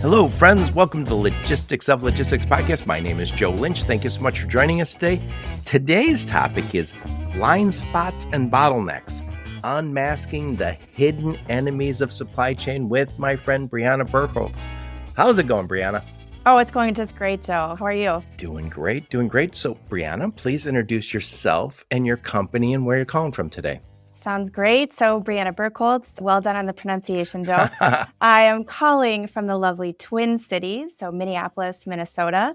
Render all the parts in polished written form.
Hello, friends. Welcome to the Logistics of Logistics podcast. My name is Joe Lynch. Thank you so much for joining us today. Today's topic is blind spots and bottlenecks, unmasking the hidden enemies of supply chain with my friend Briana Birkholz. How's it going, Briana? Oh, it's going just great, Joe. How are you? Doing great, doing great. So, Briana, please introduce yourself and your company and where you're calling from today. Sounds great. So, Briana Birkholz, well done on the pronunciation, Joe. I am calling from the lovely Twin Cities, so Minneapolis, Minnesota,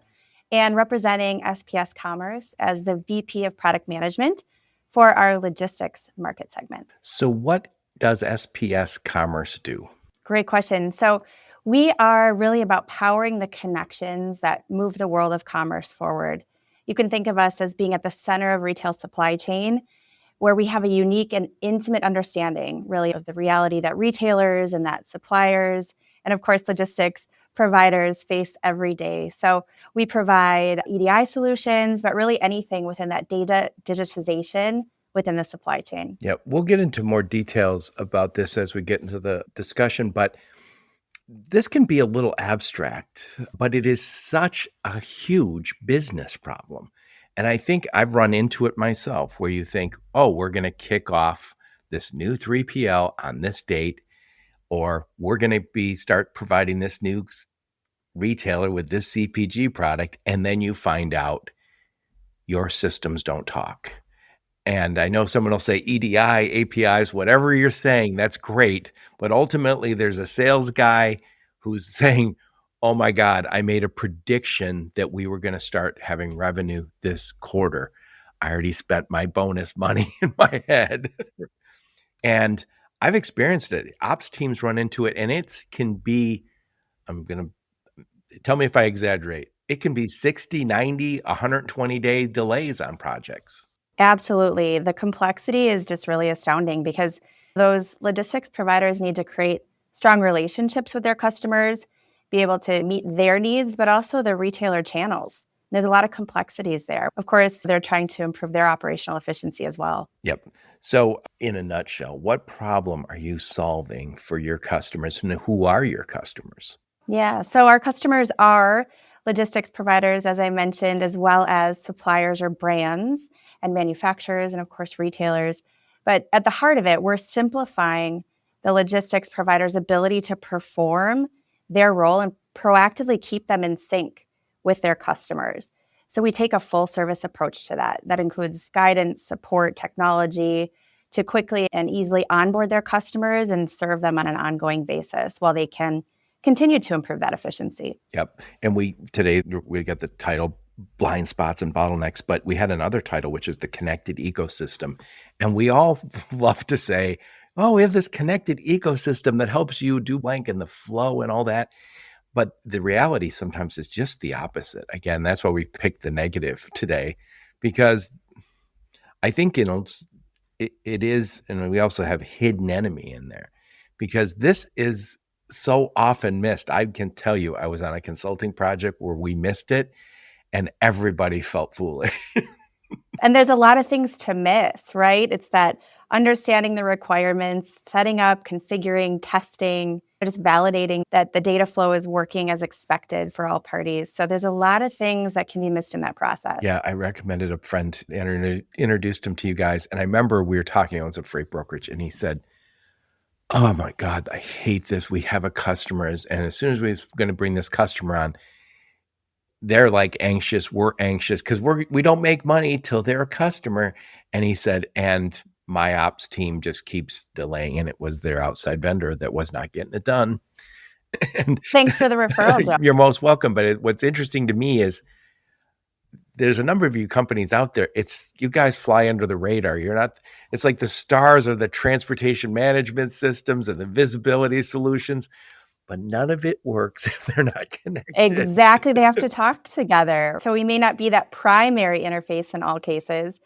and representing SPS Commerce as the VP of Product Management for our logistics market segment. So, what does SPS Commerce do? Great question. So, we are really about powering the connections that move the world of commerce forward. You can think of us as being at the center of retail supply chain, where we have a unique and intimate understanding, really, of the reality that retailers and that suppliers, and of course, logistics providers face every day. So we provide EDI solutions, but really anything within that data digitization within the supply chain. Yeah, we'll get into more details about this as we get into the discussion, but this can be a little abstract, but it is such a huge business problem. And I think I've run into it myself where you think, oh, we're going to kick off this new 3PL on this date, or we're going to start providing this new retailer with this CPG product. And then you find out your systems don't talk. And I know someone will say EDI, APIs, whatever you're saying, that's great. But ultimately, there's a sales guy who's saying, oh my God, I made a prediction that we were going to start having revenue this quarter. I already spent my bonus money in my head. And I've experienced it. Ops teams run into it, and it can be, tell me if I exaggerate, it can be 60, 90, 120-day delays on projects. Absolutely. The complexity is just really astounding because those logistics providers need to create strong relationships with their customers, be able to meet their needs, but also the retailer channels. There's a lot of complexities there. Of course, they're trying to improve their operational efficiency as well. Yep. So in a nutshell, what problem are you solving for your customers, and who are your customers? Yeah, so our customers are logistics providers, as I mentioned, as well as suppliers or brands and manufacturers, and of course, retailers. But at the heart of it, we're simplifying the logistics provider's ability to perform their role and proactively keep them in sync with their customers. So we take a full service approach to that. That includes guidance, support, technology to quickly and easily onboard their customers and serve them on an ongoing basis while they can continue to improve that efficiency. Yep. And today we got the title Blind Spots and Bottlenecks, but we had another title, which is the connected ecosystem. And we all love to say, oh, we have this connected ecosystem that helps you do blank and the flow and all that. But the reality sometimes is just the opposite. Again, that's why we picked the negative today, because I think, it is, and we also have hidden enemy in there, because this is so often missed. I can tell you, I was on a consulting project where we missed it and everybody felt foolish. And there's a lot of things to miss, right? It's that understanding the requirements, setting up, configuring, testing, just validating that the data flow is working as expected for all parties. So there's a lot of things that can be missed in that process. Yeah, I recommended a friend and introduced him to you guys. And I remember we were talking, I was a freight brokerage, and he said, oh my God, I hate this. We have a customer, and as soon as we're going to bring this customer on, they're like anxious. We're anxious because we don't make money till they're a customer. And he said, and my ops team just keeps delaying, and it was their outside vendor that was not getting it done. And thanks for the referral, Joe. You're most welcome. But what's interesting to me is there's a number of you companies out there. You guys fly under the radar. You're not. It's like the stars are the transportation management systems and the visibility solutions. But none of it works if they're not connected. Exactly. They have to talk together. So we may not be that primary interface in all cases,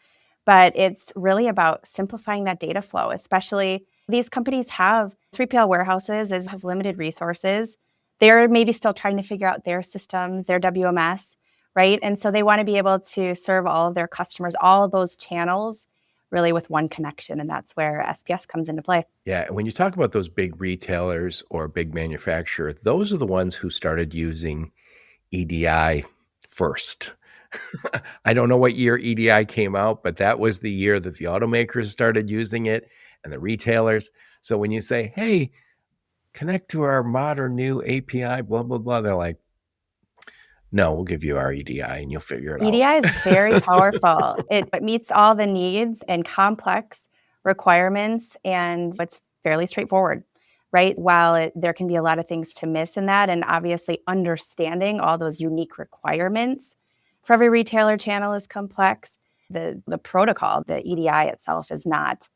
but it's really about simplifying that data flow, especially these companies have 3PL warehouses, have limited resources. They're maybe still trying to figure out their systems, their WMS, right? And so they want to be able to serve all of their customers, all of those channels really with one connection. And that's where SPS comes into play. Yeah. And when you talk about those big retailers or big manufacturer, those are the ones who started using EDI first. I don't know what year EDI came out, but that was the year that the automakers started using it and the retailers. So when you say, hey, connect to our modern new API, blah, blah, blah, they're like, no, we'll give you our EDI and you'll figure it out. EDI is very powerful. It meets all the needs and complex requirements, and it's fairly straightforward, right? While there can be a lot of things to miss in that, and obviously understanding all those unique requirements for every retailer channel is complex. The protocol, the EDI itself is not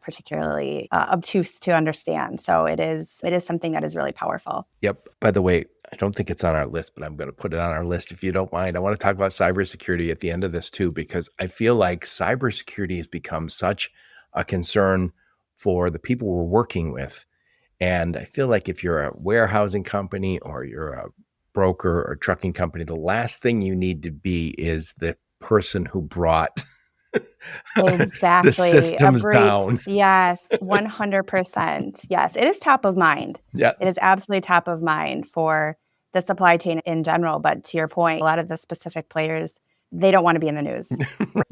particularly obtuse to understand. So it is something that is really powerful. Yep. By the way, I don't think it's on our list, but I'm going to put it on our list if you don't mind. I want to talk about cybersecurity at the end of this too, because I feel like cybersecurity has become such a concern for the people we're working with. And I feel like if you're a warehousing company or you're a broker or trucking company, the last thing you need to be is the person who brought Exactly. the systems down. Yes, 100%. Yes, it is top of mind. Yes. It is absolutely top of mind for the supply chain in general. But to your point, a lot of the specific players, they don't want to be in the news.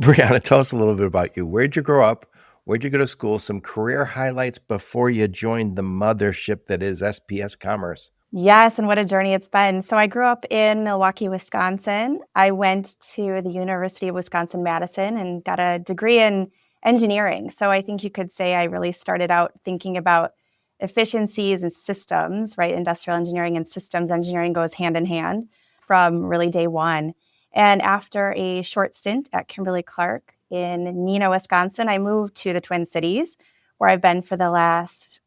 Briana, tell us a little bit about you. Where'd you grow up? Where'd you go to school? Some career highlights before you joined the mothership that is SPS Commerce. Yes, and what a journey it's been. So I grew up in Milwaukee, Wisconsin. I went to the University of Wisconsin-Madison and got a degree in engineering. So I think you could say I really started out thinking about efficiencies and systems, right? Industrial engineering and systems engineering goes hand in hand from really day one. And after a short stint at Kimberly-Clark in Neenah, Wisconsin, I moved to the Twin Cities, where I've been for the last,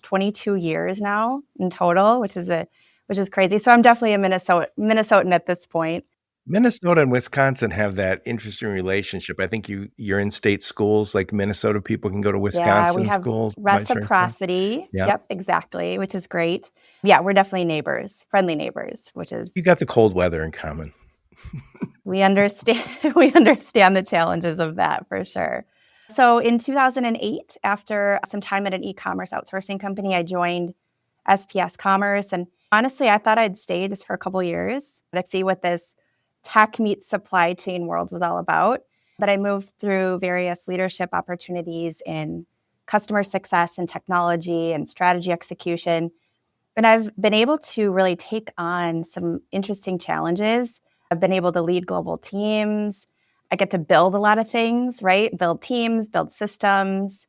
22 years now in total, which is crazy. So I'm definitely a Minnesotan at this point. Minnesota and Wisconsin have that interesting relationship. I think you're in state schools, like Minnesota people can go to Wisconsin we have schools. reciprocity. Yeah. Yep, exactly, which is great. Yeah, we're definitely neighbors, friendly neighbors, which is You got the cold weather in common. we understand the challenges of that for sure. So in 2008, after some time at an e-commerce outsourcing company, I joined SPS Commerce. And honestly, I thought I'd stay just for a couple years to see what this tech meets supply chain world was all about. But I moved through various leadership opportunities in customer success and technology and strategy execution. And I've been able to really take on some interesting challenges. I've been able to lead global teams. I get to build a lot of things, right? Build teams, build systems,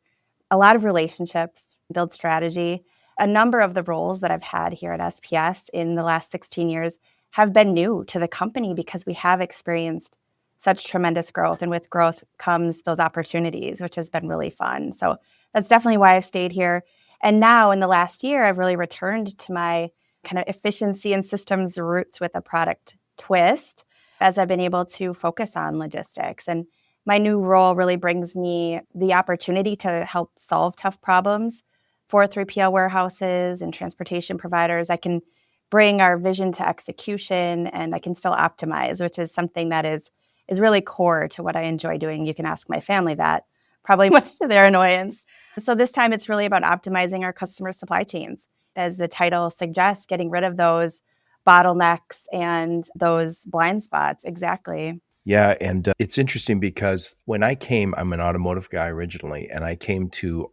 a lot of relationships, build strategy. A number of the roles that I've had here at SPS in the last 16 years have been new to the company because we have experienced such tremendous growth. And with growth comes those opportunities, which has been really fun. So that's definitely why I've stayed here. And now in the last year, I've really returned to my kind of efficiency and systems roots with a product twist, as I've been able to focus on logistics. And my new role really brings me the opportunity to help solve tough problems for 3PL warehouses and transportation providers. I can bring our vision to execution, and I can still optimize, which is something that is really core to what I enjoy doing. You can ask my family that, probably much to their annoyance. So this time it's really about optimizing our customer supply chains. As the title suggests, getting rid of those bottlenecks and those blind spots. Exactly. Yeah, and it's interesting because when I came, I'm an automotive guy originally, and I came to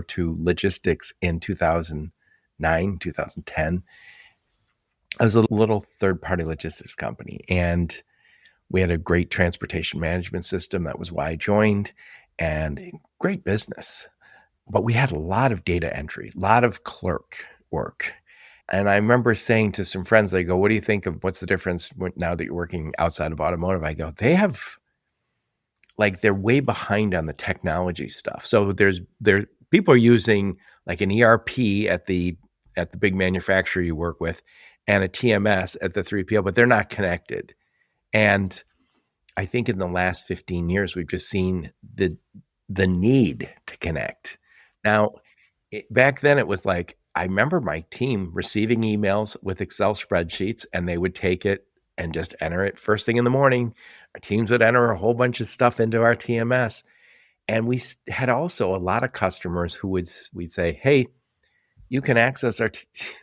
to logistics in 2009, 2010. I was a little third-party logistics company, and we had a great transportation management system. That was why I joined, and great business. But we had a lot of data entry, a lot of clerk work. And I remember saying to some friends, they go, what do you think of what's the difference now that you're working outside of automotive? I go, they're way behind on the technology stuff. So people are using like an ERP at the big manufacturer you work with and a TMS at the 3PL, but they're not connected. And I think in the last 15 years, we've just seen the need to connect. Now, back then it was like, I remember my team receiving emails with Excel spreadsheets, and they would take it and just enter it first thing in the morning. Our teams would enter a whole bunch of stuff into our TMS. And we had also a lot of customers who we'd say, hey, you can access our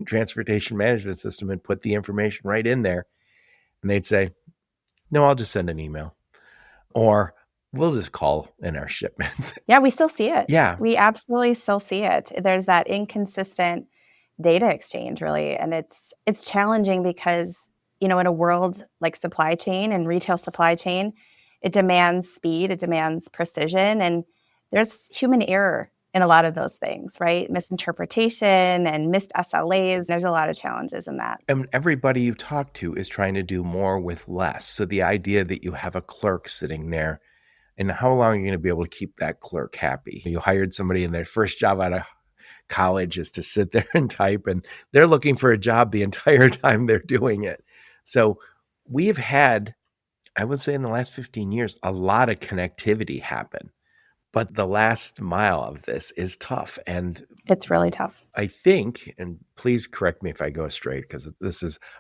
transportation management system and put the information right in there. And they'd say, no, I'll just send an email, or we'll just call in our shipments. Yeah, we still see it. Yeah. We absolutely still see it. There's that inconsistent data exchange, really. And it's challenging because, in a world like supply chain and retail supply chain, it demands speed, it demands precision, and there's human error in a lot of those things, right? Misinterpretation and missed SLAs. There's a lot of challenges in that. And everybody you talk to is trying to do more with less. So the idea that you have a clerk sitting there, and how long are you going to be able to keep that clerk happy? You hired somebody in their first job out of college is to sit there and type, and they're looking for a job the entire time they're doing it. So we've had, I would say in the last 15 years, a lot of connectivity happen. But the last mile of this is tough. And it's really tough. I think, and please correct me if I go astray, because I'm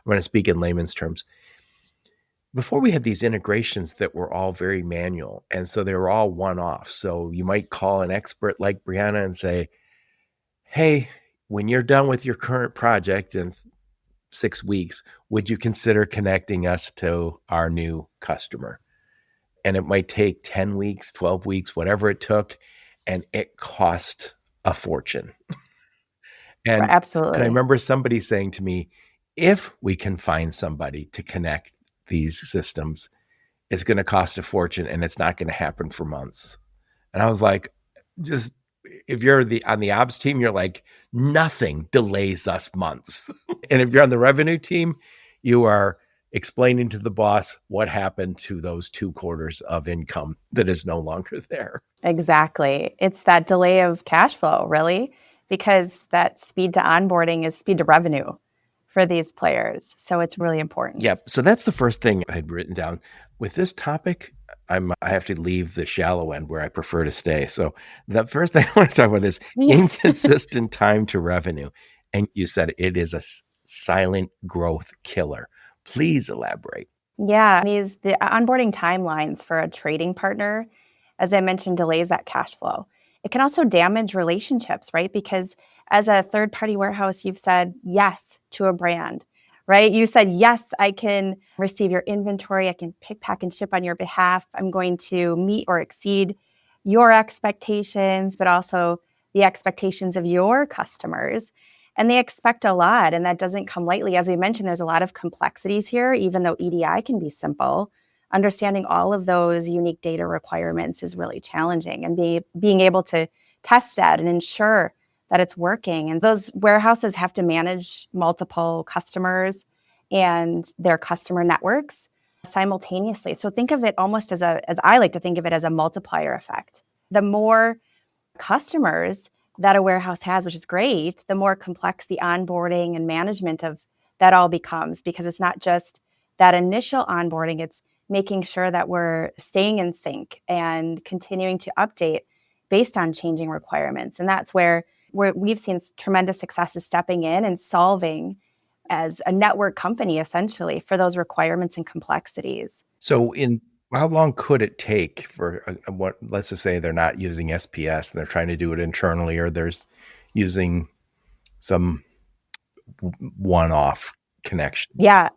going to speak in layman's terms. Before we had these integrations that were all very manual, and so they were all one-off. So you might call an expert like Briana and say, hey, when you're done with your current project in 6 weeks, would you consider connecting us to our new customer? And it might take 10 weeks, 12 weeks, whatever it took, and it cost a fortune. Absolutely. And I remember somebody saying to me, if we can find somebody to connect these systems, it's going to cost a fortune and it's not going to happen for months. And I was like, just, if you're on the ops team, you're like, nothing delays us months. And if you're on the revenue team, you are explaining to the boss what happened to those 2 quarters of income that is no longer there. Exactly. It's that delay of cash flow, really, because that speed to onboarding is speed to revenue for these players. So it's really important. Yep. So that's the first thing I had written down. With this topic, I have to leave the shallow end where I prefer to stay. So the first thing I want to talk about is inconsistent time to revenue. And you said it is a silent growth killer. Please elaborate. Yeah, the onboarding timelines for a trading partner, as I mentioned, delays that cash flow. It can also damage relationships, right? Because as a third-party warehouse, you've said yes to a brand, right? You said, yes, I can receive your inventory. I can pick, pack, and ship on your behalf. I'm going to meet or exceed your expectations, but also the expectations of your customers. And they expect a lot, and that doesn't come lightly. As we mentioned, there's a lot of complexities here, even though EDI can be simple. Understanding all of those unique data requirements is really challenging, and being able to test that and ensure that it's working. And those warehouses have to manage multiple customers and their customer networks simultaneously. So think of it almost as I like to think of it as a multiplier effect. The more customers that a warehouse has, which is great, the more complex the onboarding and management of that all becomes, because it's not just that initial onboarding, it's making sure that we're staying in sync and continuing to update based on changing requirements. And that's where we've seen tremendous success is stepping in and solving as a network company, essentially, for those requirements and complexities. So how long could it take for let's just say they're not using SPS and they're trying to do it internally, or there's using some one-off connections? Yeah,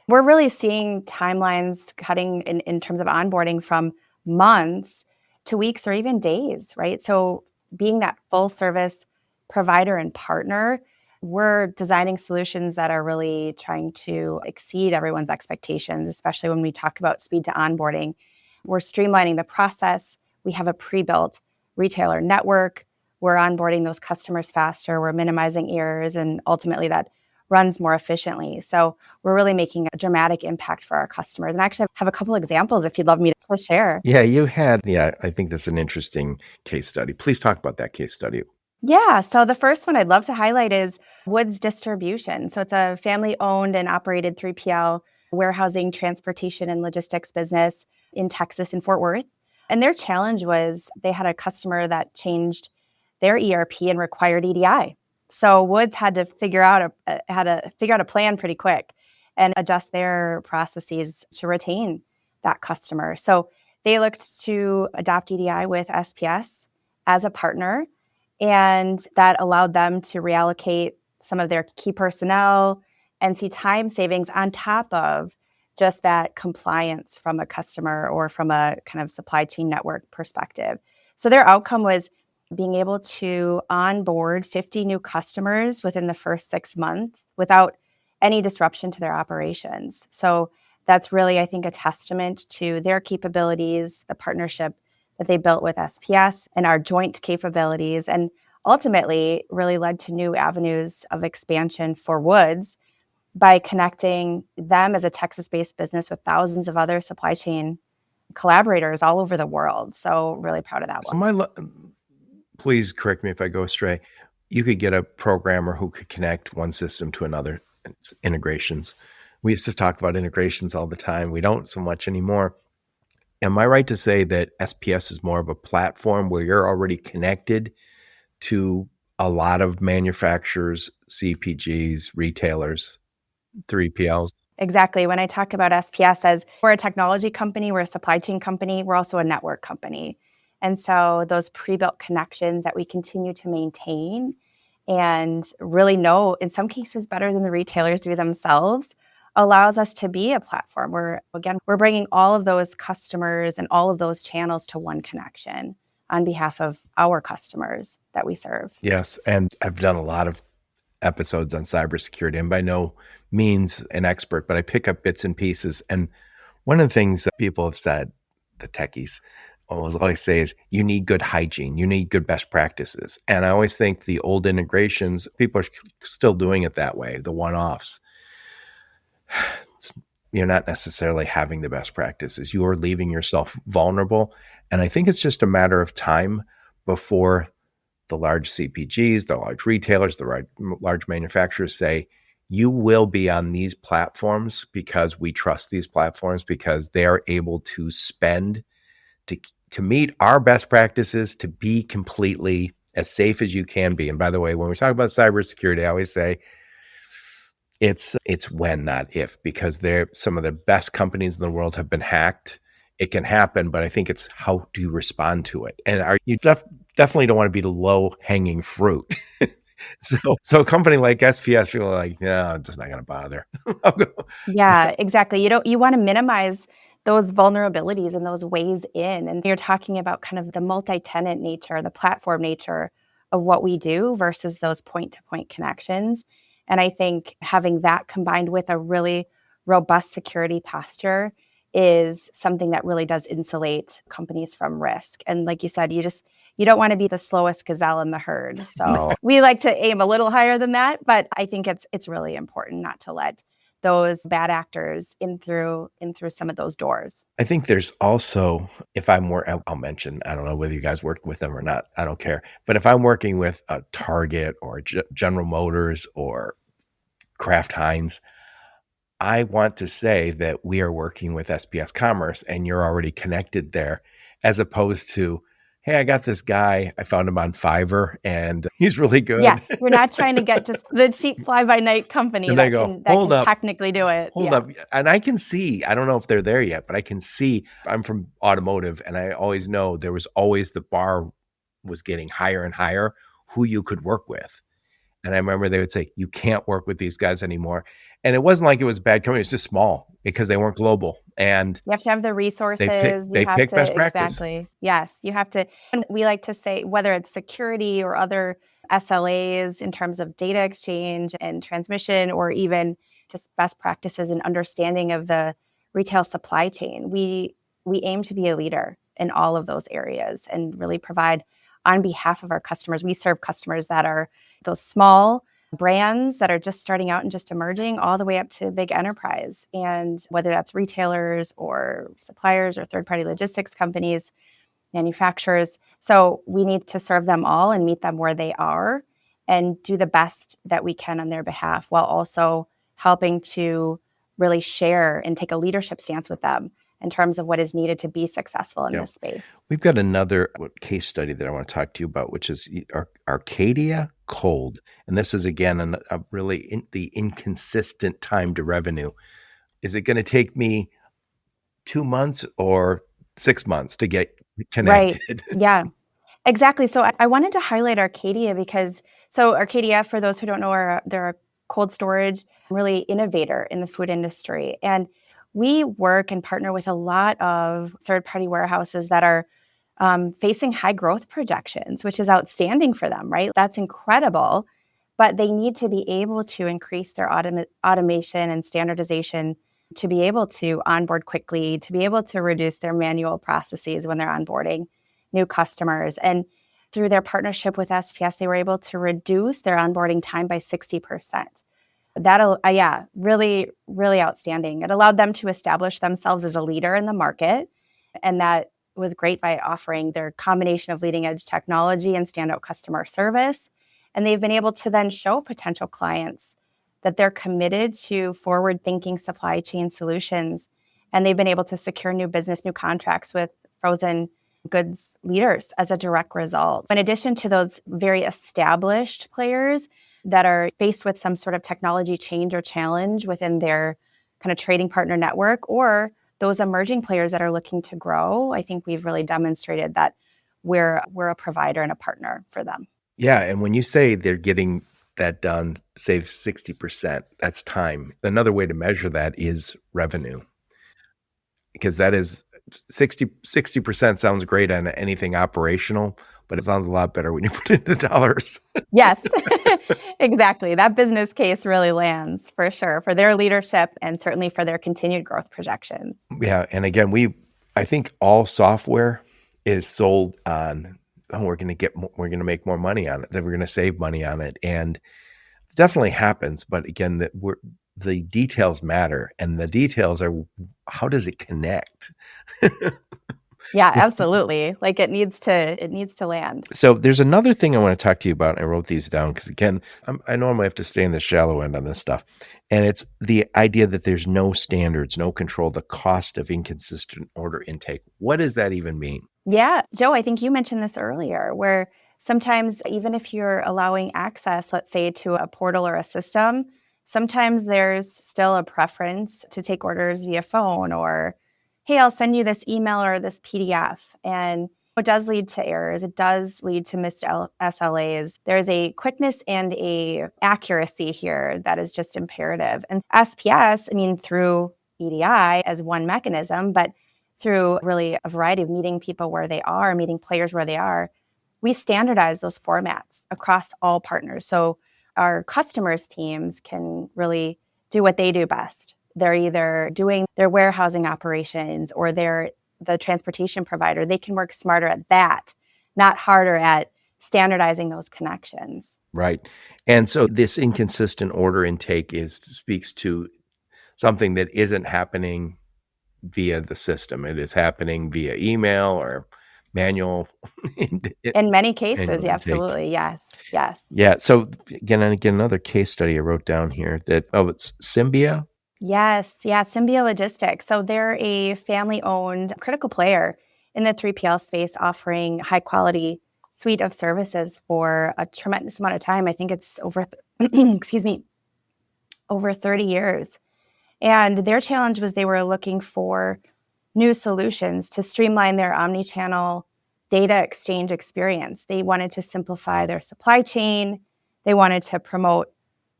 we're really seeing timelines cutting in terms of onboarding from months to weeks or even days, right? So being that full service provider and partner, we're designing solutions that are really trying to exceed everyone's expectations, especially when we talk about speed to onboarding. We're streamlining the process. We have a pre-built retailer network. We're onboarding those customers faster. We're minimizing errors, and ultimately that runs more efficiently. So we're really making a dramatic impact for our customers. And I actually have a couple examples if you'd love me to share. Yeah, I think that's an interesting case study. Please talk about that case study. Yeah, so the first one I'd love to highlight is Woods Distribution. So it's a family-owned and operated 3PL warehousing, transportation, and logistics business in Texas, in Fort Worth. And their challenge was they had a customer that changed their ERP and required EDI. So Woods had to figure out a plan pretty quick and adjust their processes to retain that customer. So They looked to adopt EDI with SPS as a partner, and that allowed them to reallocate some of their key personnel and see time savings on top of just that compliance from a customer or from a kind of supply chain network perspective. So their outcome was being able to onboard 50 new customers within the first 6 months without any disruption to their operations. So that's really, I think, a testament to their capabilities, the partnership that they built with SPS and our joint capabilities, and ultimately really led to new avenues of expansion for Woods by connecting them as a Texas-based business with thousands of other supply chain collaborators all over the world. So really proud of that one. Please correct me if I go astray. You could get a programmer who could connect one system to another. It's integrations. We used to talk about integrations all the time. We don't so much anymore. Am I right to say that SPS is more of a platform where you're already connected to a lot of manufacturers, CPGs, retailers, 3PLs? Exactly. When I talk about SPS as we're a technology company, we're a supply chain company, we're also a network company. And so those pre-built connections that we continue to maintain and really know, in some cases better than the retailers do themselves, allows us to be a platform where, again, we're bringing all of those customers and all of those channels to one connection on behalf of our customers that we serve. Yes. And I've done a lot of episodes on cybersecurity. And by no means an expert, but I pick up bits and pieces. And one of the things that people have said, the techies, always say is you need good hygiene, you need good best practices. And I always think the old integrations, people are still doing it that way, the one-offs. You're not necessarily having the best practices. You are leaving yourself vulnerable. And I think it's just a matter of time before the large CPGs, the large retailers, the large manufacturers say, you will be on these platforms because we trust these platforms because they are able to spend to meet our best practices to be completely as safe as you can be. And by the way, when we talk about cybersecurity, I always say it's when, not if, because they're some of the best companies in the world have been hacked. It can happen, but I think it's how do you respond to it? And you definitely don't want to be the low-hanging fruit. So a company like SPS, you're like, no, it's not going to bother. Yeah, exactly. You want to minimize those vulnerabilities and those ways in. And you're talking about kind of the multi-tenant nature, the platform nature of what we do versus those point-to-point connections. And I think having that combined with a really robust security posture is something that really does insulate companies from risk. And like you said, you don't want to be the slowest gazelle in the herd. So we like to aim a little higher than that, but I think it's really important not to let those bad actors in through some of those doors. I think there's also, I'll mention, I don't know whether you guys work with them or not, I don't care. But if I'm working with a Target or General Motors or Kraft Heinz, I want to say that we are working with SPS Commerce and you're already connected there, as opposed to, hey, I got this guy, I found him on Fiverr and he's really good. Yeah, we're not trying to get just the cheap fly-by-night company that can technically do it. Hold up. And I can see, I don't know if they're there yet, but I can see, I'm from automotive and I always know there was always the bar was getting higher and higher who you could work with. And I remember they would say, you can't work with these guys anymore. And it wasn't like it was a bad company. It was just small because they weren't global. And you have to have the resources. They pick best practice. Exactly. Yes. You have to. And we like to say, whether it's security or other SLAs in terms of data exchange and transmission, or even just best practices and understanding of the retail supply chain, we aim to be a leader in all of those areas and really provide on behalf of our customers. We serve customers that are those small brands that are just starting out and just emerging, all the way up to big enterprise. And whether that's retailers or suppliers or third-party logistics companies, manufacturers. So we need to serve them all and meet them where they are and do the best that we can on their behalf, while also helping to really share and take a leadership stance with them in terms of what is needed to be successful in this space. We've got another case study that I want to talk to you about, which is Arcadia Cold. And this is, again, the inconsistent time to revenue. Is it going to take me 2 months or 6 months to get Right. connected. Yeah. Exactly. So I wanted to highlight Arcadia because Arcadia, for those who don't know, they're a cold storage really innovator in the food industry. And we work and partner with a lot of third-party warehouses that are facing high growth projections, which is outstanding for them, right? That's incredible. But they need to be able to increase their automation and standardization to be able to onboard quickly, to be able to reduce their manual processes when they're onboarding new customers. And through their partnership with SPS, they were able to reduce their onboarding time by 60%. That'll, yeah, really, really outstanding. It allowed them to establish themselves as a leader in the market. And that was great by offering their combination of leading edge technology and standout customer service. And they've been able to then show potential clients that they're committed to forward-thinking supply chain solutions. And they've been able to secure new business, new contracts with frozen goods leaders as a direct result. In addition to those very established players that are faced with some sort of technology change or challenge within their kind of trading partner network, or those emerging players that are looking to grow, I think we've really demonstrated that we're a provider and a partner for them. Yeah, and when you say they're getting that done, save 60%, that's time. Another way to measure that is revenue, because that is 60% sounds great on anything operational, but it sounds a lot better when you put it into dollars. Yes, exactly. That business case really lands for sure for their leadership and certainly for their continued growth projections. Yeah, and again, I think all software is sold on, we're going to make more money on it, that we're going to save money on it, and it definitely happens. But again, the details matter, and the details are, how does it connect? Yeah, absolutely. Like it needs to land. So there's another thing I want to talk to you about. I wrote these down because, again, I normally have to stay in the shallow end on this stuff. And it's the idea that there's no standards, no control, the cost of inconsistent order intake. What does that even mean? Yeah, Joe, I think you mentioned this earlier, where sometimes even if you're allowing access, let's say to a portal or a system, sometimes there's still a preference to take orders via phone, or, hey, I'll send you this email or this PDF. And it does lead to errors. It does lead to missed SLAs. There's a quickness and a accuracy here that is just imperative. And SPS, I mean, through EDI as one mechanism, but through really a variety of meeting people where they are, meeting players where they are, we standardize those formats across all partners. So our customers' teams can really do what they do best. They're either doing their warehousing operations or they're the transportation provider. They can work smarter at that, not harder at standardizing those connections. Right. And so this inconsistent order intake speaks to something that isn't happening via the system. It is happening via email or manual. In many cases, absolutely. Yes. Yeah. So again, another case study I wrote down here that, it's Symbia. Yes. Yeah. Symbia Logistics. So they're a family-owned critical player in the 3PL space, offering high quality suite of services for a tremendous amount of time. I think it's over, over 30 years. And their challenge was they were looking for new solutions to streamline their omni-channel data exchange experience. They wanted to simplify their supply chain. They wanted to promote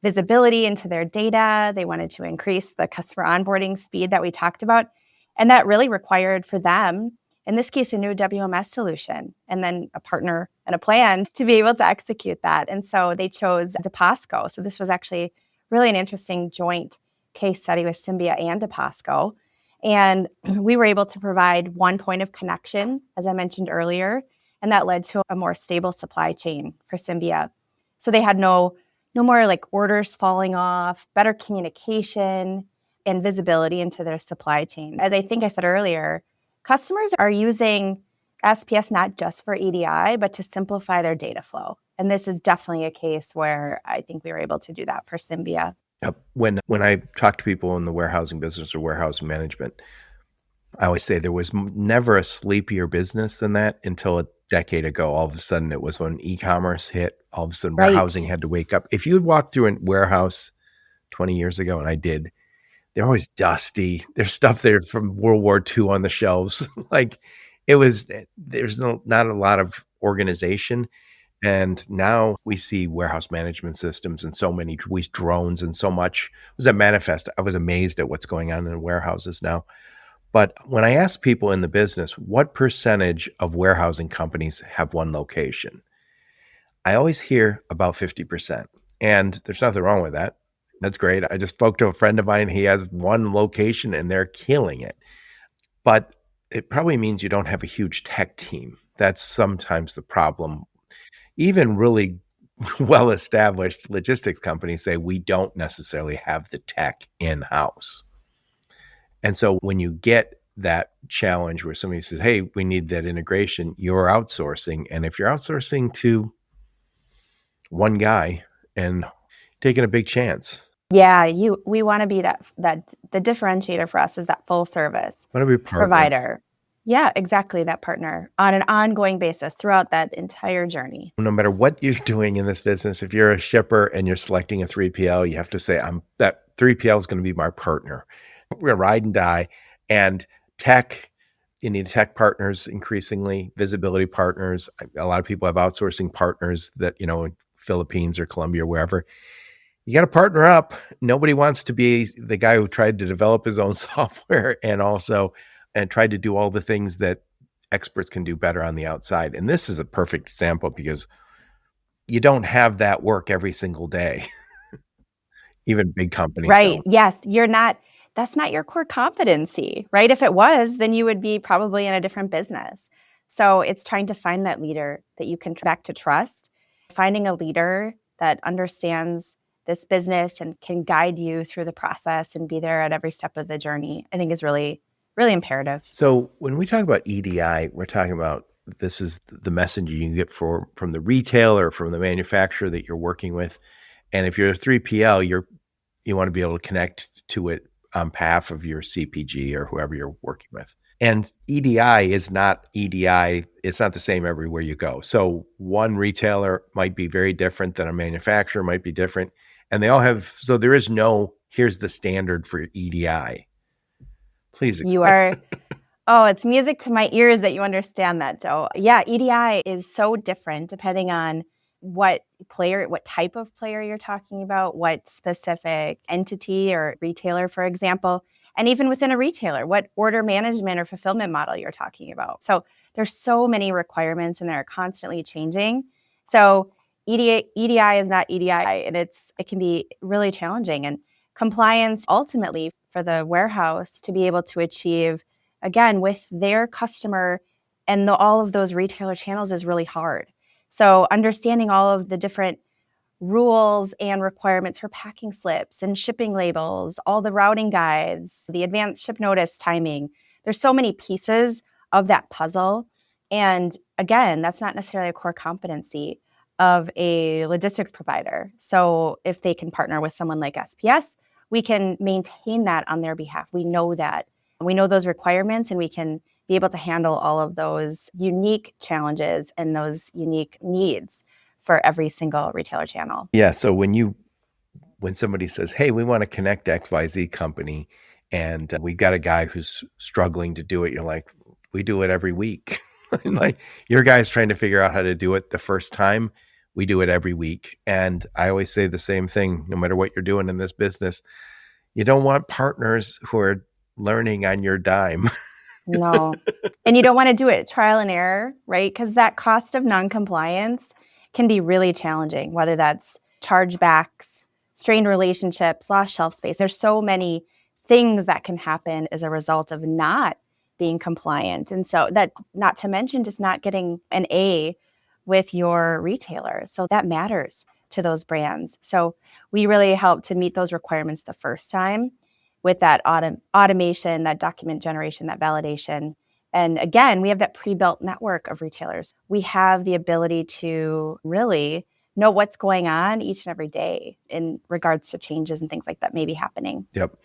visibility into their data. They wanted to increase the customer onboarding speed that we talked about. And that really required for them, in this case, a new WMS solution, and then a partner and a plan to be able to execute that. And so they chose DePosco. So this was actually really an interesting joint case study with Symbia and DePosco. And we were able to provide one point of connection, as I mentioned earlier, and that led to a more stable supply chain for Symbia. So they had no more like orders falling off, better communication and visibility into their supply chain. As I think I said earlier, customers are using SPS not just for EDI, but to simplify their data flow. And this is definitely a case where I think we were able to do that for Symbia. When I talk to people in the warehousing business or warehouse management, I always say there was never a sleepier business than that until a decade ago. All of a sudden, it was when e-commerce hit. All of a sudden, warehousing had to wake up. If you had walked through a warehouse 20 years ago, and I did, They're always dusty. There's stuff there from World War II on the shelves. Like there's not a lot of organization. And now we see warehouse management systems and so many drones and so much. It was at Manifest. I was amazed at what's going on in warehouses now. But when I ask people in the business, what percentage of warehousing companies have one location? I always hear about 50%. And there's nothing wrong with that. That's great. I just spoke to a friend of mine. He has one location and they're killing it. But it probably means you don't have a huge tech team. That's sometimes the problem. Even really well-established logistics companies say we don't necessarily have the tech in-house. And so when you get that challenge where somebody says, hey, we need that integration, you're outsourcing. And if you're outsourcing to one guy and taking a big chance. Yeah, we want to be that the differentiator for us is that full service provider. Yeah, exactly, that partner on an ongoing basis throughout that entire journey. No matter what you're doing in this business, if you're a shipper and you're selecting a 3PL, you have to say, that 3PL is going to be my partner. We're going to ride and die. And tech, you need tech partners increasingly, visibility partners. A lot of people have outsourcing partners that, in Philippines or Colombia or wherever. You got to partner up. Nobody wants to be the guy who tried to develop his own software and tried to do all the things that experts can do better on the outside. And this is a perfect example because you don't have that work every single day. Even big companies Right. don't. Yes. That's not your core competency, right? If it was, then you would be probably in a different business. So it's trying to find that leader that you can back to trust, finding a leader that understands this business and can guide you through the process and be there at every step of the journey, I think is really, really imperative. So when we talk about EDI, we're talking about this is the message you can get from the retailer, from the manufacturer that you're working with. And if you're a 3PL, you want to be able to connect to it on behalf of your CPG or whoever you're working with. And EDI is not EDI. It's not the same everywhere you go. So one retailer might be very different than a manufacturer, might be different. And they all have, so there is no, here's the standard for EDI. Please. You are, it's music to my ears that you understand that, Joe. Yeah, EDI is so different depending on what type of player you're talking about, what specific entity or retailer, for example, and even within a retailer, what order management or fulfillment model you're talking about. So there's so many requirements and they're constantly changing. So EDI is not EDI, and it can be really challenging. And compliance ultimately for the warehouse to be able to achieve, again, with their customer and all of those retailer channels is really hard. So understanding all of the different rules and requirements for packing slips and shipping labels, all the routing guides, the advanced ship notice timing, there's so many pieces of that puzzle. And again, that's not necessarily a core competency of a logistics provider. So if they can partner with someone like SPS, we can maintain that on their behalf. We know that. We know those requirements, and we can be able to handle all of those unique challenges and those unique needs for every single retailer channel. Yeah. So when somebody says, hey, we want to connect XYZ company and we've got a guy who's struggling to do it, you're like, we do it every week. Like your guy's trying to figure out how to do it the first time. We do it every week. And I always say the same thing, no matter what you're doing in this business, you don't want partners who are learning on your dime. No. And you don't want to do it trial and error, right? Because that cost of non-compliance can be really challenging, whether that's chargebacks, strained relationships, lost shelf space. There's so many things that can happen as a result of not being compliant. And so that, not to mention just not getting an A with your retailer. So that matters to those brands. So we really help to meet those requirements the first time with that automation, that document generation, that validation. And again, we have that pre-built network of retailers. We have the ability to really know what's going on each and every day in regards to changes and things like that may be happening. Yep.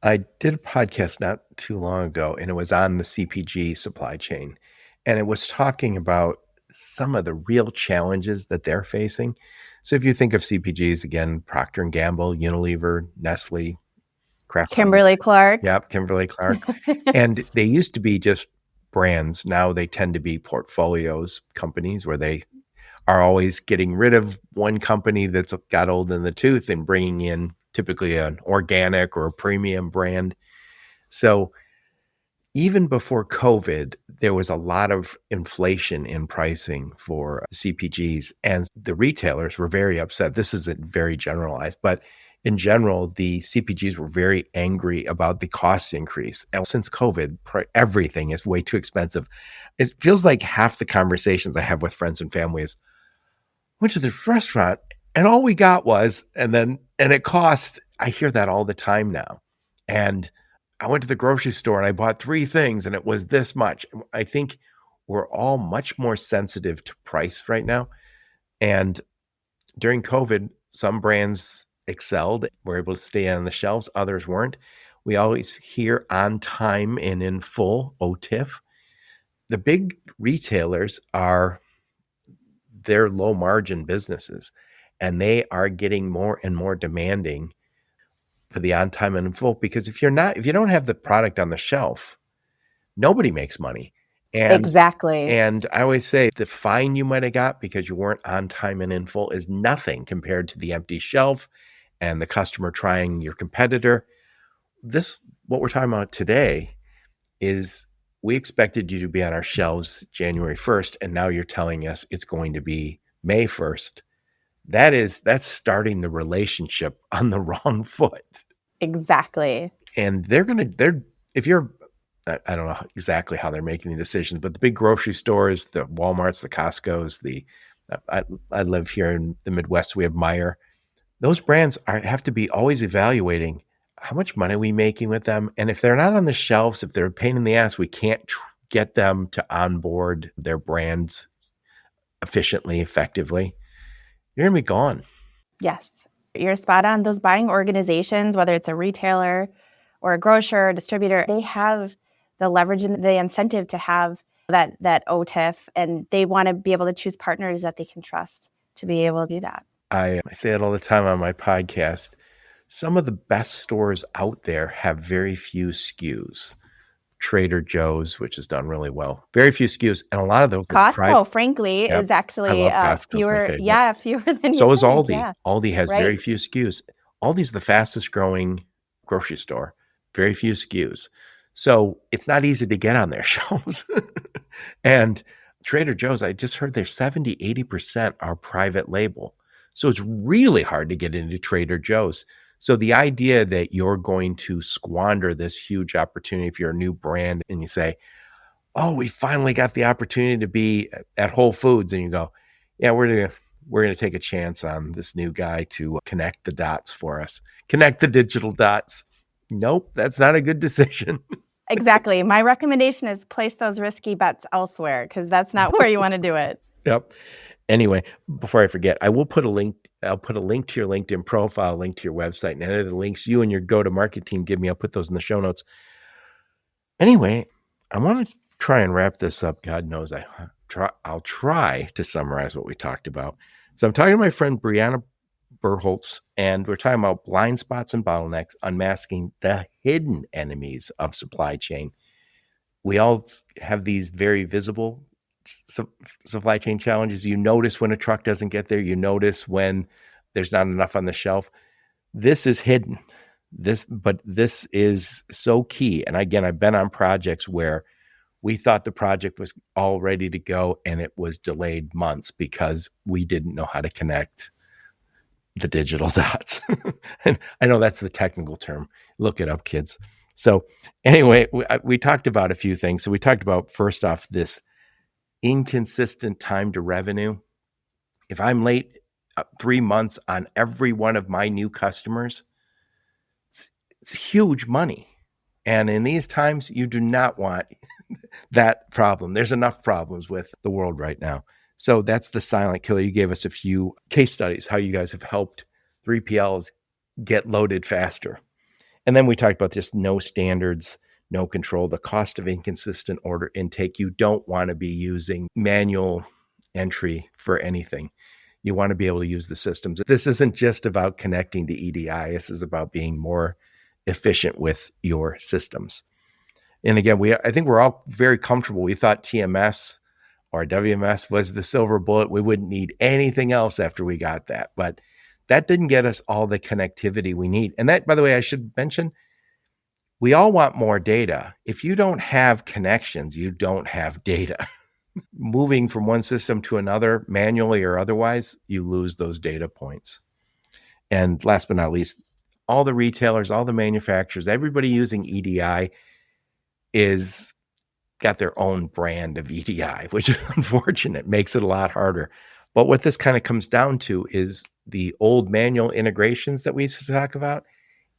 I did a podcast not too long ago, and it was on the CPG supply chain. And it was talking about some of the real challenges that they're facing. So if you think of CPGs, again, Procter & Gamble, Unilever, Nestle, Kraft Kimberly Heinz. Clark. Yep, Kimberly Clark. And they used to be just brands. Now they tend to be portfolios, companies where they are always getting rid of one company that's got old in the tooth and bringing in typically an organic or a premium brand. So even before COVID, there was a lot of inflation in pricing for CPGs, and the retailers were very upset. This isn't very generalized, but in general, the CPGs were very angry about the cost increase. And since COVID, everything is way too expensive. It feels like half the conversations I have with friends and family is, went to this restaurant and all we got was, and it cost, I hear that all the time now. And I went to the grocery store and I bought 3 things and it was this much. I think we're all much more sensitive to price right now. And during COVID, some brands excelled, were able to stay on the shelves, others weren't. We always hear on time and in full, OTIF. The big retailers they're low margin businesses, and they are getting more and more demanding for the on time and in full, because if you don't have the product on the shelf, nobody makes money. Exactly. And I always say the fine you might have got because you weren't on time and in full is nothing compared to the empty shelf and the customer trying your competitor. What we're talking about today is we expected you to be on our shelves January 1st, and now you're telling us it's going to be May 1st. That's starting the relationship on the wrong foot. Exactly. And I don't know exactly how they're making the decisions, but the big grocery stores, the Walmarts, the Costco's, I live here in the Midwest, we have Meijer. Those brands have to be always evaluating how much money are we making with them. And if they're not on the shelves, if they're a pain in the ass, we can't get them to onboard their brands efficiently, effectively, you're going to be gone. Yes, you're spot on. Those buying organizations, whether it's a retailer or a grocer or distributor, they have the leverage and the incentive to have that OTIF, and they want to be able to choose partners that they can trust to be able to do that. I say it all the time on my podcast. Some of the best stores out there have very few SKUs. Trader Joe's, which has done really well. Very few SKUs. And a lot of those Costco, frankly, is actually fewer. Yeah, fewer than so you is think. Aldi. Yeah. Aldi has very few SKUs. Aldi's the fastest growing grocery store. Very few SKUs. So it's not easy to get on their shelves. And Trader Joe's, I just heard they're 70, 80% are private label. So it's really hard to get into Trader Joe's. So the idea that you're going to squander this huge opportunity if you're a new brand and you say, oh, we finally got the opportunity to be at Whole Foods, and you go, yeah, we're going to take a chance on this new guy to connect the dots for us, connect the digital dots. Nope, that's not a good decision. Exactly. My recommendation is place those risky bets elsewhere, because that's not where you want to do it. Yep. Anyway, before I forget, I'll put a link to your LinkedIn profile, link to your website, and any of the links you and your go-to-market team give me, I'll put those in the show notes. Anyway, I want to try and wrap this up. God knows I'll try to summarize what we talked about. So I'm talking to my friend Briana Birkholz, and we're talking about blind spots and bottlenecks, unmasking the hidden enemies of supply chain. We all have these very visible supply chain challenges. You notice when a truck doesn't get there. You notice when there's not enough on the shelf. This is hidden. But this is so key. And again, I've been on projects where we thought the project was all ready to go and it was delayed months because we didn't know how to connect the digital dots. And I know that's the technical term. Look it up, kids. So anyway, we talked about a few things. So we talked about, first off, this inconsistent time to revenue. If I'm late 3 months on every one of my new customers, it's huge money. And in these times, you do not want that problem. There's enough problems with the world right now. So that's the silent killer. You gave us a few case studies, how you guys have helped 3PLs get loaded faster. And then we talked about just no standards, no control, the cost of inconsistent order intake. You don't want to be using manual entry for anything. You want to be able to use the systems. This isn't just about connecting to EDI. This is about being more efficient with your systems. And again, I think we're all very comfortable. We thought TMS or WMS was the silver bullet. We wouldn't need anything else after we got that. But that didn't get us all the connectivity we need. And that, by the way, I should mention, we all want more data. If you don't have connections, you don't have data. Moving from one system to another, manually or otherwise, you lose those data points. And last but not least, all the retailers, all the manufacturers, everybody using EDI is got their own brand of EDI, which is unfortunate, makes it a lot harder. But what this kind of comes down to is the old manual integrations that we used to talk about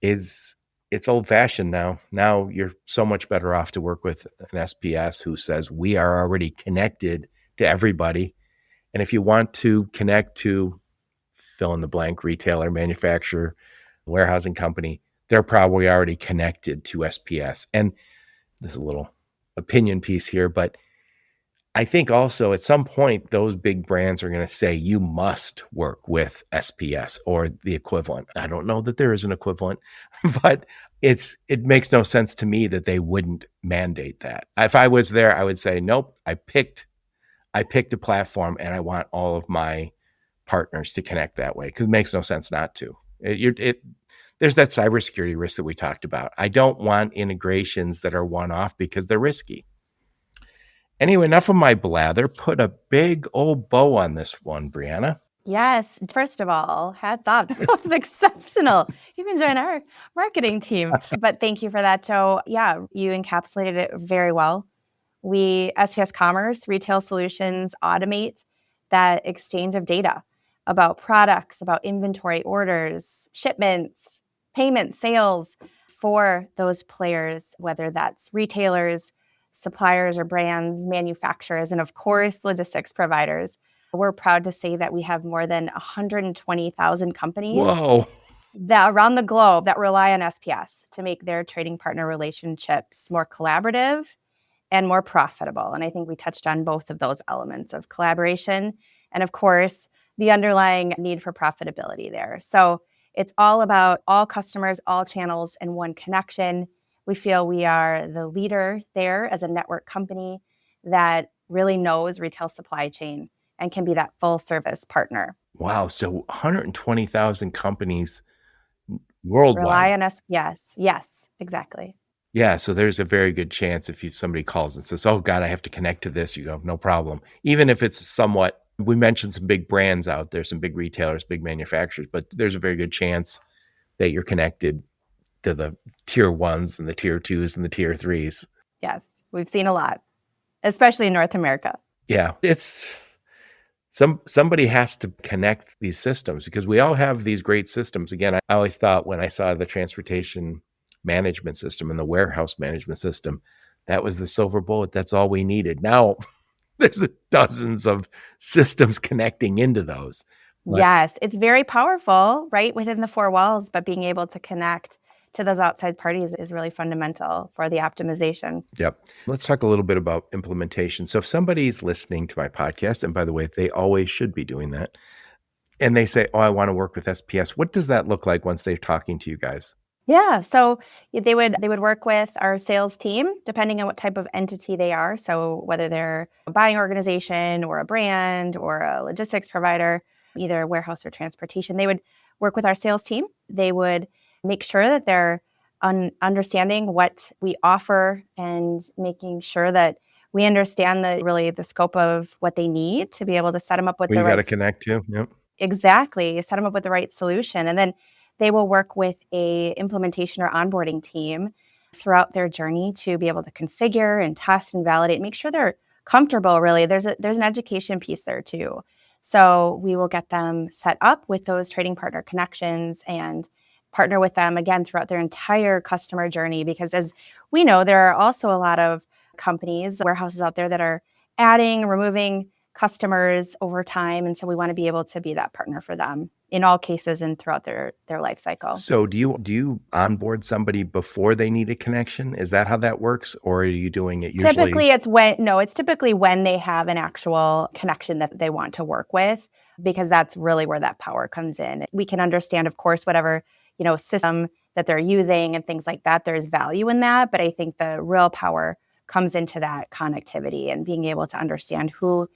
it's old fashioned now. Now you're so much better off to work with an SPS who says we are already connected to everybody. And if you want to connect to fill in the blank retailer, manufacturer, warehousing company, they're probably already connected to SPS. And this is a little opinion piece here, but I think also at some point, those big brands are going to say you must work with SPS or the equivalent. I don't know that there is an equivalent, but it makes no sense to me that they wouldn't mandate that. If I was there, I would say, nope, I picked a platform and I want all of my partners to connect that way because it makes no sense not to. There's that cybersecurity risk that we talked about. I don't want integrations that are one-off because they're risky. Anyway, enough of my blather. Put a big old bow on this one, Briana. Yes. First of all, hats off. That was exceptional. You can join our marketing team. But thank you for that, Joe. Yeah, you encapsulated it very well. We, SPS Commerce, Retail Solutions, automate that exchange of data about products, about inventory orders, shipments, payments, sales for those players, whether that's retailers, suppliers or brands, manufacturers, and of course, logistics providers. We're proud to say that we have more than 120,000 companies that around the globe that rely on SPS to make their trading partner relationships more collaborative and more profitable. And I think we touched on both of those elements of collaboration and, of course, the underlying need for profitability there. So it's all about all customers, all channels, and one connection. We feel we are the leader there as a network company that really knows retail supply chain and can be that full service partner. Wow. So 120,000 companies worldwide. Rely on us. Yes, exactly. Yeah. So there's a very good chance if somebody calls and says, oh God, I have to connect to this, you go, no problem. Even if it's somewhat, we mentioned some big brands out there, some big retailers, big manufacturers, but there's a very good chance that you're connected to the tier ones and the tier twos and the tier threes. Yes, we've seen a lot, especially in North America. Yeah, it's somebody has to connect these systems because we all have these great systems. Again, I always thought when I saw the transportation management system and the warehouse management system, that was the silver bullet. That's all we needed. Now there's dozens of systems connecting into those. But yes, it's very powerful, right, within the four walls, but being able to connect to those outside parties is really fundamental for the optimization. Yep. Let's talk a little bit about implementation. So if somebody's listening to my podcast, and by the way, they always should be doing that, and they say, oh, I want to work with SPS, what does that look like once they're talking to you guys? Yeah, so they would work with our sales team, depending on what type of entity they are. So whether they're a buying organization or a brand or a logistics provider, either warehouse or transportation, they would work with our sales team. They would make sure that they're understanding what we offer and making sure that we understand the scope of what they need to be able to set them up with you got to connect to. Yep. Exactly. Set them up with the right solution. And then they will work with a implementation or onboarding team throughout their journey to be able to configure and test and validate, make sure they're comfortable, really. There's an education piece there too. So we will get them set up with those trading partner connections and partner with them again throughout their entire customer journey. Because as we know, there are also a lot of companies, warehouses out there that are adding, removing customers over time. And so we want to be able to be that partner for them in all cases and throughout their life cycle. So do you onboard somebody before they need a connection? Is that how that works? Or are you doing it usually? It's typically when they have an actual connection that they want to work with, because that's really where that power comes in. We can understand, of course, whatever system that they're using and things like that. There's value in that. But I think the real power comes into that connectivity and being able to understand who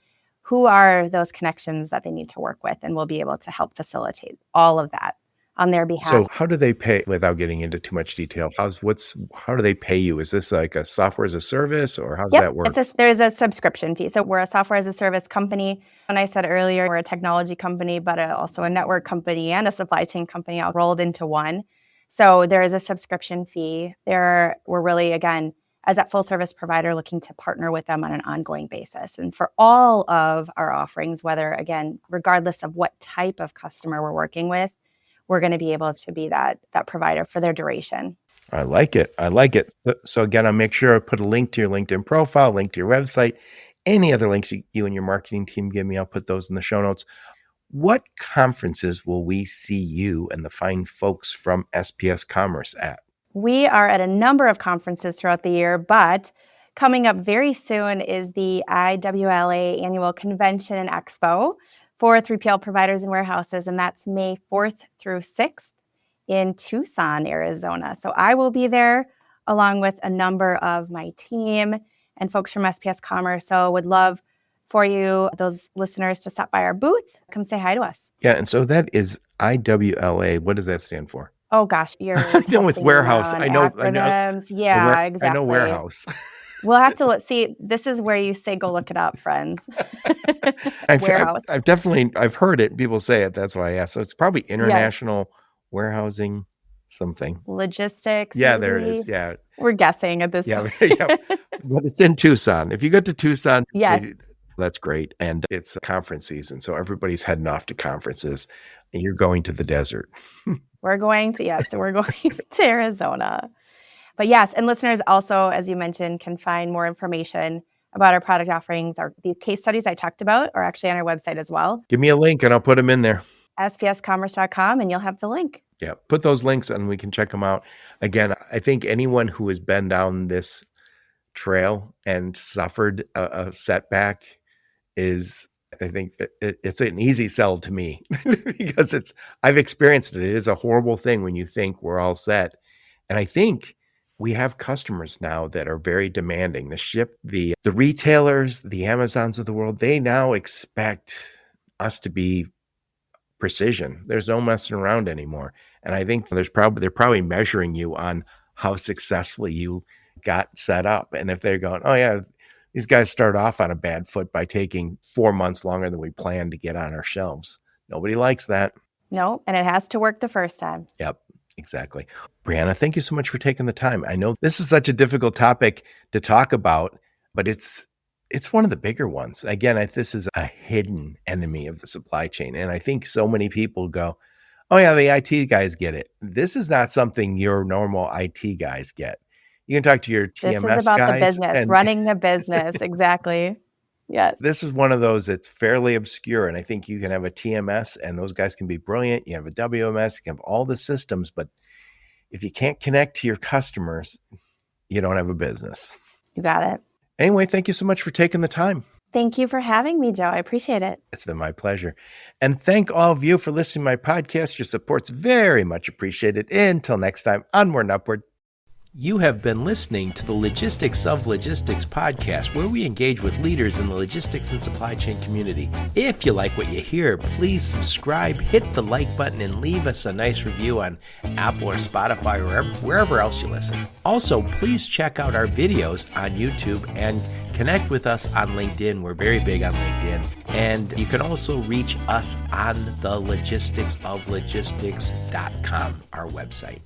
are those connections that they need to work with, and we'll be able to help facilitate all of that on their behalf. So how do they pay, without getting into too much detail? How do they pay you? Is this like a software as a service, or how does that work? There's a subscription fee. So we're a software as a service company. When I said earlier, we're a technology company, but also a network company and a supply chain company all rolled into one. So there is a subscription fee. We're really, again, as that full service provider, looking to partner with them on an ongoing basis. And for all of our offerings, whether, again, regardless of what type of customer we're working with, we're going to be able to be that provider for their duration. I like it. So again, I'll make sure I put a link to your LinkedIn profile, link to your website, any other links you and your marketing team give me, I'll put those in the show notes. What conferences will we see you and the fine folks from SPS Commerce at? We are at a number of conferences throughout the year, but coming up very soon is the IWLA Annual Convention and Expo for 3PL providers and warehouses, and that's May 4th through 6th in Tucson, Arizona. So I will be there along with a number of my team and folks from SPS Commerce. So would love for you, those listeners, to stop by our booth. Come say hi to us. Yeah, and so that is IWLA. What does that stand for? Oh gosh, you're no, it's warehouse. I know. Yeah, exactly. I know warehouse. We'll have to see. This is where you say, go look it up, friends. Warehouse. I've heard it. People say it. That's why I asked. So it's probably international warehousing something. Logistics. Yeah, maybe? There it is. Yeah. We're guessing at this point. Yeah. But it's in Tucson. If you go to Tucson, yeah, that's great. And it's conference season. So everybody's heading off to conferences and you're going to the desert. We're going to Arizona. But yes, and listeners also, as you mentioned, can find more information about our product offerings. The case studies I talked about are actually on our website as well. Give me a link and I'll put them in there. spscommerce.com, and you'll have the link. Yeah, put those links and we can check them out. Again, I think anyone who has been down this trail and suffered a setback I think it's an easy sell to me because I've experienced it. It is a horrible thing when you think we're all set. And I think we have customers now that are very demanding. The retailers, the Amazons of the world, they now expect us to be precision. There's no messing around anymore. And I think they're probably measuring you on how successfully you got set up. And if they're going, oh yeah, these guys start off on a bad foot by taking 4 months longer than we planned to get on our shelves. Nobody likes that. No, and it has to work the first time. Yep. Exactly. Briana, thank you so much for taking the time. I know this is such a difficult topic to talk about, but it's one of the bigger ones. Again, this is a hidden enemy of the supply chain. And I think so many people go, oh yeah, the IT guys get it. This is not something your normal IT guys get. You can talk to your TMS guys. This is about the business, running the business. Exactly. Yes. This is one of those that's fairly obscure. And I think you can have a TMS and those guys can be brilliant. You have a WMS, you can have all the systems, but if you can't connect to your customers, you don't have a business. You got it. Anyway, thank you so much for taking the time. Thank you for having me, Joe. I appreciate it. It's been my pleasure. And thank all of you for listening to my podcast. Your support's very much appreciated. Until next time, onward and upward. You have been listening to the Logistics of Logistics podcast, where we engage with leaders in the logistics and supply chain community. If you like what you hear, please subscribe, hit the like button, and leave us a nice review on Apple or Spotify or wherever else you listen. Also, please check out our videos on YouTube and connect with us on LinkedIn. We're very big on LinkedIn. And you can also reach us on the logisticsoflogistics.com, our website.